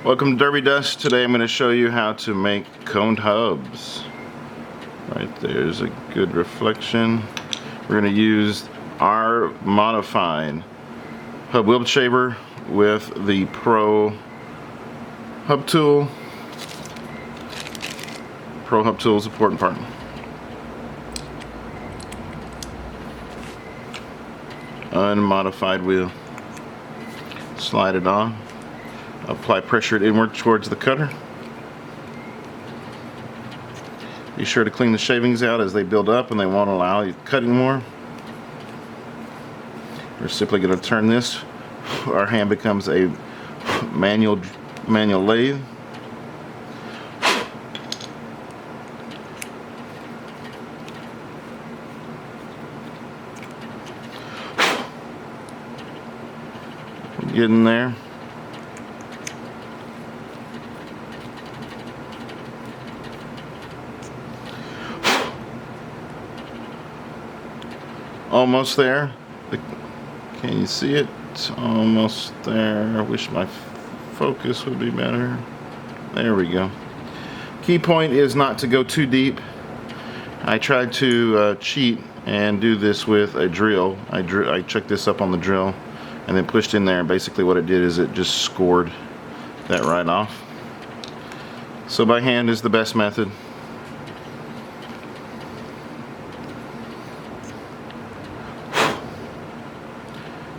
Welcome to Derby Dust. Today I'm going to show you how to make coned hubs. Right there's a good reflection. We're going to use our modified hub wheel shaver with the Pro Hub Tool. Pro Hub Tool is the important part. Unmodified wheel. Slide it on. Apply pressure inward towards the cutter. Be sure to clean the shavings out as they build up and they won't allow you cutting more. We're simply going to turn this. Our hand becomes a manual lathe. Get in there. Almost there. Can you see it? Almost there. I wish my focus would be better. There we go. Key point is not to go too deep. I tried to cheat and do this with a drill. I checked this up on the drill and then pushed in there, and basically what it did is it just scored that right off. So by hand is the best method.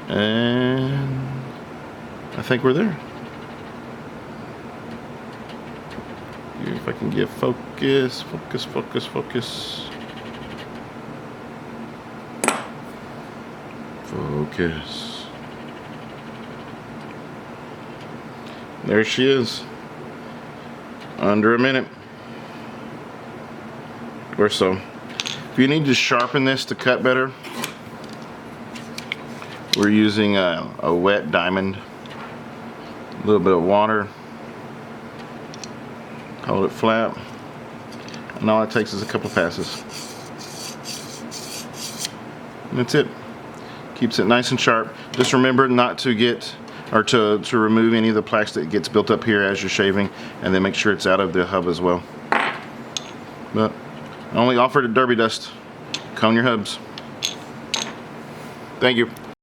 And I think we're there. If I can get focus. Focus. There she is. Under a minute or so. If you need to sharpen this to cut better, we're using a wet diamond, a little bit of water, hold it flat, and all it takes is a couple passes. And that's it. Keeps it nice and sharp. Just remember not to get, or to remove any of the plastic that gets built up here as you're shaving, and then make sure it's out of the hub as well. But only offered at Derby Dust. Cone your hubs. Thank you.